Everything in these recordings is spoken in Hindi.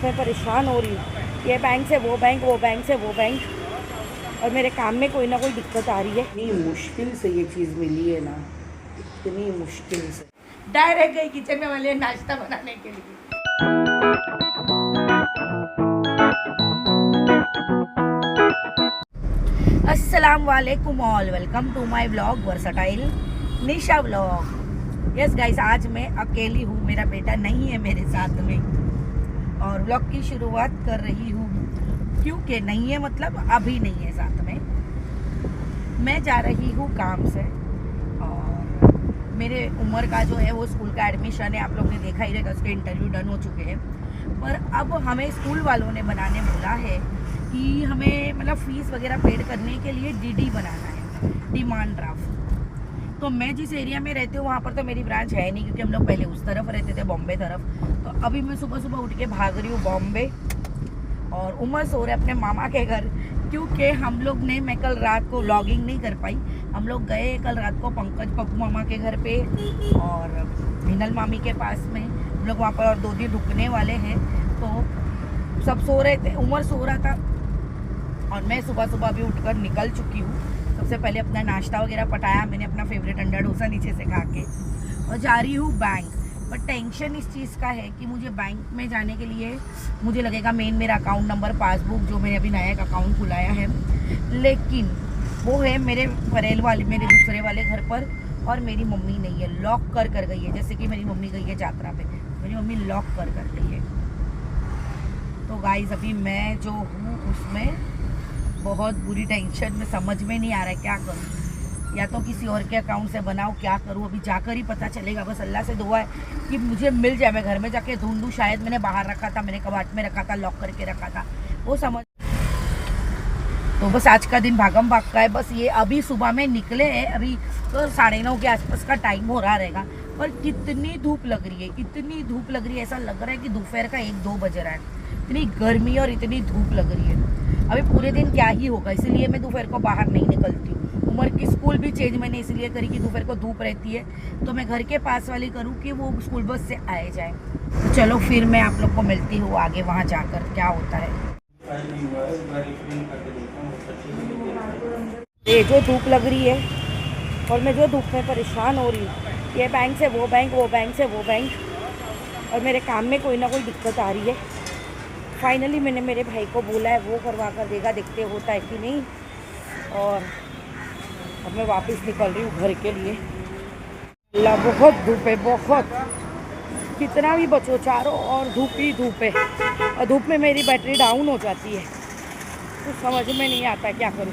में परेशान हो रही हूँ। ये बैंक से वो बैंक, वो बैंक से वो बैंक, और मेरे काम में कोई ना कोई दिक्कत आ रही है। इतनी मुश्किल से ये चीज़ मिली है ना, इतनी मुश्किल से। डायरेक्ट गई किचन में वाले नाश्ता बनाने के लिए। अस्सलाम वालेकुम all, welcome to my blog versatile Nisha blog. Yes guys, आज मैं अकेली हूँ, मेरा बेटा नहीं है मेरे साथ में, और ब्लॉग की शुरुआत कर रही हूँ। क्योंकि नहीं है मतलब अभी नहीं है साथ में। मैं जा रही हूँ काम से, और मेरे उम्र का जो है वो स्कूल का एडमिशन है। आप लोग ने देखा ही रहेगा, उसके इंटरव्यू डन हो चुके हैं। पर अब हमें स्कूल वालों ने बनाने बोला है कि हमें मतलब फीस वगैरह पेड करने के लिए डीडी बनाना है, डिमांड ड्राफ्ट। तो मैं जिस एरिया में रहती हूँ वहाँ पर तो मेरी ब्रांच है नहीं, क्योंकि हम लोग पहले उस तरफ रहते थे, बॉम्बे तरफ। तो अभी मैं सुबह सुबह उठ के भाग रही हूँ बॉम्बे, और उमर सो रहे अपने मामा के घर। क्योंकि हम लोग ने, मैं कल रात को व्लॉगिंग नहीं कर पाई। हम लोग गए कल रात को पंकज पप्पू मामा के घर पे और हिनल मामी के पास में। हम लोग वहाँ पर और 2 दिन रुकने वाले हैं। तो सब सो रहे थे, उमर सो रहा था, और मैं सुबह सुबह अभी उठकर निकल चुकी हूँ। सबसे पहले अपना नाश्ता वगैरह पटाया मैंने, अपना फेवरेट अंडा डोसा नीचे से खा के, और जा रही हूँ बैंक। पर टेंशन इस चीज़ का है कि मुझे बैंक में जाने के लिए मुझे लगेगा मेन मेरा अकाउंट नंबर, पासबुक, जो मैंने अभी नया एक अकाउंट खुलाया है, लेकिन वो है मेरे फरेल वाले, मेरे दूसरे वाले घर पर, और मेरी मम्मी नहीं है, लॉक कर गई है। जैसे कि मेरी मम्मी गई है यात्रा पे, मेरी मम्मी लॉक कर गई है। तो गाइस, अभी मैं जो हूँ उसमें बहुत बुरी टेंशन में, समझ में नहीं आ रहा है क्या करूँ। या तो किसी और के अकाउंट से बनाऊँ, क्या करूँ अभी जाकर ही पता चलेगा। बस अल्लाह से दुआ है कि मुझे मिल जाए, मैं घर में जाके ढूंढूँ। शायद मैंने बाहर रखा था, मैंने कबाट में रखा था, लॉक करके रखा था, वो समझ। तो बस आज का दिन भागम भाग का है। बस ये अभी सुबह में निकले हैं, अभी तो 9:30 के आसपास का टाइम हो रहा रहेगा। पर कितनी धूप लग रही है, इतनी धूप लग रही है, ऐसा लग रहा है कि दोपहर का 1-2 बज रहा है। इतनी गर्मी और इतनी धूप लग रही है। अभी पूरे दिन क्या ही होगा, इसलिए मैं दोपहर को बाहर नहीं निकलती हूँ। उमर की स्कूल भी चेंज मैंने इसलिए करी कि दोपहर को धूप रहती है, तो मैं घर के पास वाली करूँ कि वो स्कूल बस से आए जाए। तो चलो फिर मैं आप लोग को मिलती हूँ आगे, वहाँ जाकर क्या होता है। ये जो धूप लग रही है, और मैं जो धूप में परेशान हो रही हूँ, ये बैंक से वो बैंक, वो बैंक से वो बैंक, और मेरे काम में कोई ना कोई दिक्कत आ रही है। फाइनली मैंने मेरे भाई को बोला है, वो करवा कर देगा, देखते होता है कि नहीं। और अब मैं वापस निकल रही हूँ घर के लिए। अल्लाह, बहुत धूप है, बहुत। कितना भी बचो चारों और धूप ही धूप है, और धूप में मेरी बैटरी डाउन हो जाती है। कुछ समझ में नहीं आता क्या करूँ।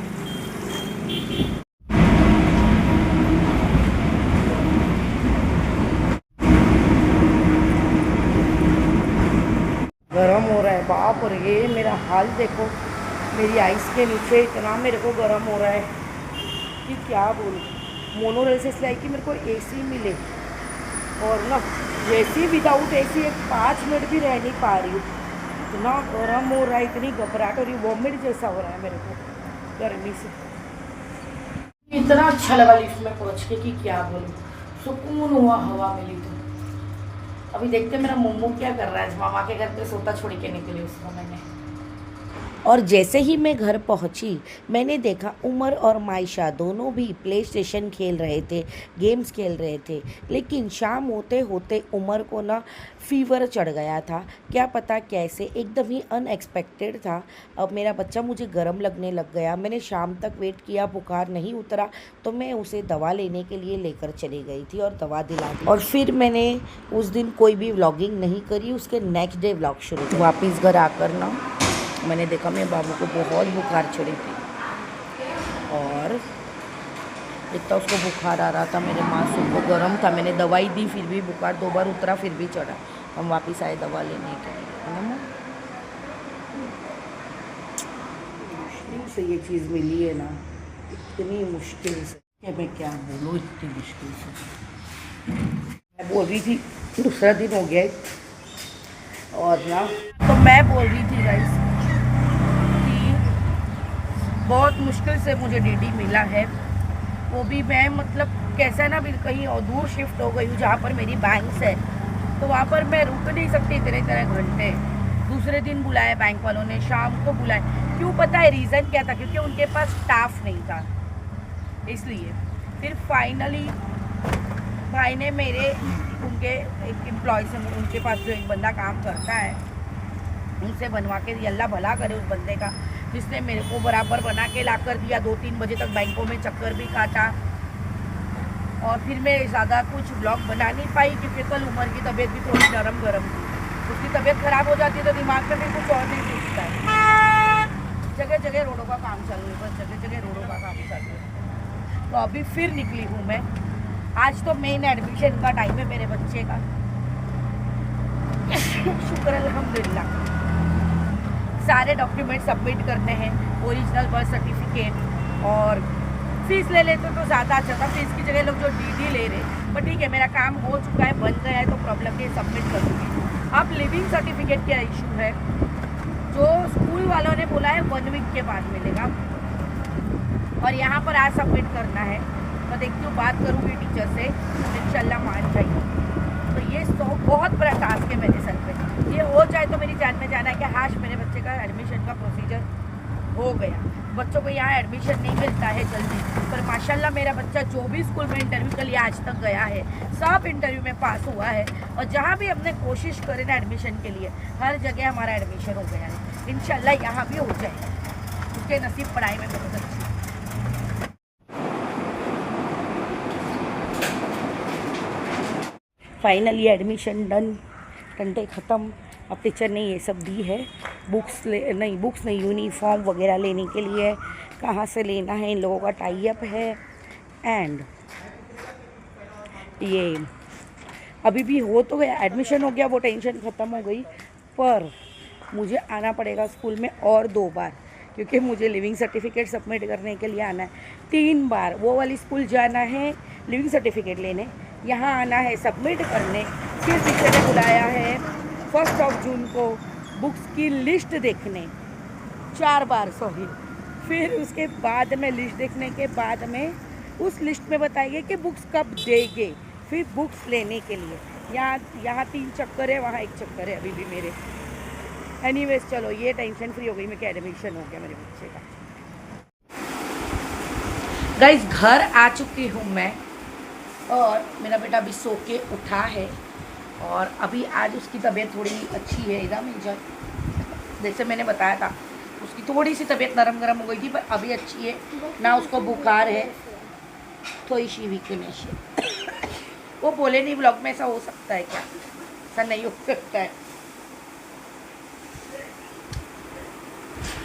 गरम हो रहा है, बाप रे, मेरा हाल देखो, मेरी आइस के नीचे इतना मेरे को गरम हो रहा है कि क्या बोलूँ। मोनोरेल से इसलिए कि मेरे को एसी मिले, और ना जैसी विदाउट एसी 5 मिनट भी रह नहीं पा रही हूँ। इतना गरम हो रहा है, इतनी घबराहट हो रही है, वॉमिट जैसा हो रहा है मेरे को गर्मी से। इतना अच्छा लगा लिफ्ट में पहुँच के कि क्या बोलूँ, सुकून हुआ, हवा मिली। तो अभी देखते मेरा मोमो क्या कर रहा है। मामा के घर पे सोता छोड़ के निकली उसको मैंने। और जैसे ही मैं घर पहुंची, मैंने देखा उमर और मायशा दोनों भी प्ले स्टेशन खेल रहे थे, गेम्स खेल रहे थे। लेकिन शाम होते होते उमर को ना फीवर चढ़ गया था, क्या पता कैसे, एकदम ही अनएक्सपेक्टेड था। अब मेरा बच्चा मुझे गर्म लगने लग गया। मैंने शाम तक वेट किया, बुखार नहीं उतरा, तो मैं उसे दवा लेने के लिए लेकर चली गई थी और दवा दिला दी। और फिर मैंने उस दिन कोई भी व्लॉगिंग नहीं करी, उसके नेक्स्ट डे व्लॉग शुरू किया। वापस घर आकर ना मैंने देखा मेरे बाबू को बहुत बुखार चढ़ी थी, और इतना उसको बुखार आ रहा था, मेरे मासूम को गर्म था। मैंने दवाई दी, फिर भी बुखार 2 बार उतरा, फिर भी चढ़ा। हम वापस आए दवा लेने के लिए। मुश्किल से ये चीज़ मिली है ना, इतनी मुश्किल से कि मैं क्या बोलूँ, इतनी मुश्किल से। मैं बोल रही थी, दूसरा दिन हो गया है, और ना तो मैं बोल रही थी गाइस कि बहुत मुश्किल से मुझे डीडी मिला है। वो भी मैं मतलब कैसा ना, भी कहीं और दूर शिफ्ट हो गई हूँ जहाँ पर मेरी बैंक है, तो वहाँ पर मैं रुक नहीं सकती इतने घंटे। दूसरे दिन बुलाया बैंक वालों ने, शाम को बुलाया। क्यों पता है रीज़न क्या था? क्योंकि उनके पास स्टाफ नहीं था, इसलिए। फिर फाइनली भाई ने मेरे उनके एक एम्प्लॉय से, उनके पास जो एक बंदा काम करता है, उनसे बनवा के दिया। अल्लाह भला करे उस बंदे का, जिसने मेरे को बराबर बना के ला कर दिया। 2-3 बजे तक बैंकों में चक्कर भी काटा। और फिर मैं ज़्यादा कुछ ब्लॉग बना नहीं पाई, क्योंकि कल उमर की तबीयत भी थोड़ी नरम गरम थी। उसकी तबीयत ख़राब हो जाती है तो दिमाग में भी कुछ और नहीं सोचता है। जगह जगह रोडों का काम चालू है, बस जगह जगह रोडों का काम चालू है। तो अभी फिर निकली हूँ मैं। आज तो मेन एडमिशन का टाइम है मेरे बच्चे का। शुक्र अल्हम्दुलिल्लाह। सारे डॉक्यूमेंट सबमिट करने हैं, ओरिजिनल बर्थ सर्टिफिकेट। और फीस ले लेते तो ज़्यादा अच्छा था, फीस की जगह लोग जो डीडी ले रहे। बट ठीक है, मेरा काम हो चुका है, बन गया है, तो प्रॉब्लम नहीं, सबमिट कर दूँगी। अब लिविंग सर्टिफिकेट का इशू है, जो स्कूल वालों ने बोला है 1 वीक के बाद मिलेगा। और यहाँ पर आज सबमिट करना है। तो देखती हूँ, बात करूँगी टीचर से, इंशाल्लाह मान जाएगी। तो ये बहुत बड़ा टास्क है मेरे सर पे। ये हो जाए तो मेरी जान में जाना है कि हाश मेरे बच्चे का एडमिशन का प्रोसीजर हो गया। बच्चों को यहाँ एडमिशन नहीं मिलता है जल्दी, पर माशाल्लाह मेरा बच्चा जो भी स्कूल में इंटरव्यू के लिए आज तक गया है, सब इंटरव्यू में पास हुआ है। और जहाँ भी हमने कोशिश करी ना एडमिशन के लिए, हर जगह हमारा एडमिशन हो गया है। इंशाल्लाह यहाँ भी हो जाएगा। उसके नसीब पढ़ाई में बहुत अच्छी। फाइनली एडमिशन डन, घंटे ख़त्म। अब टीचर ने ये सब दी है, बुक्स नहीं यूनिफॉर्म वगैरह लेने के लिए। कहाँ से लेना है, इन लोगों का टाई अप है। एंड ये अभी भी हो तो गया, एडमिशन हो गया, वो टेंशन ख़त्म हो गई। पर मुझे आना पड़ेगा स्कूल में और 2 बार, क्योंकि मुझे लिविंग सर्टिफिकेट सबमिट करने के लिए आना है 3 बार। वो वाली स्कूल जाना है लिविंग सर्टिफिकेट लेने, यहाँ आना है सबमिट करने। फिर टीचर ने बुलाया है 1 जून को बुक्स की लिस्ट देखने, 4 बार सॉरी। फिर उसके बाद में लिस्ट देखने के बाद में उस लिस्ट में बताएंगे कि बुक्स कब देंगे, फिर बुक्स लेने के लिए। यहाँ 3 चक्कर है, वहाँ 1 चक्कर है अभी भी मेरे। एनीवेज चलो, ये टेंशन फ्री हो गई मैं कि एडमिशन हो गया मेरे बच्चे का। गाइस घर आ चुकी हूँ मैं, और मेरा बेटा अभी सो के उठा है। और अभी आज उसकी तबीयत थोड़ी अच्छी है, एकदम जैसे मैंने बताया था, उसकी थोड़ी सी तबीयत नरम गरम हो गई थी, पर अभी अच्छी है ना। उसको बुखार है, थोड़ी सी वीकनेस है। वो बोले नहीं ब्लॉग में, ऐसा हो सकता है क्या? ऐसा नहीं हो सकता है।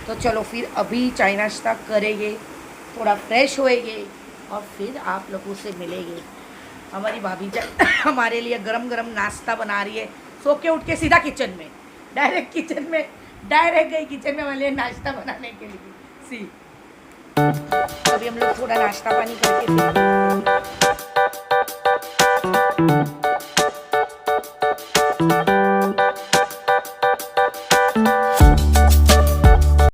तो चलो फिर अभी चाय नाश्ता करेंगे, थोड़ा फ्रेश होएंगे, और फिर आप लोगों से मिलेंगे। हमारी भाभी जान हमारे लिए गरम गरम नाश्ता बना रही है। सो के उठ के सीधा किचन में, डायरेक्ट गई किचन में हमारे लिए नाश्ता बनाने के लिए। सी अभी हम लोग थोड़ा नाश्ता पानी करके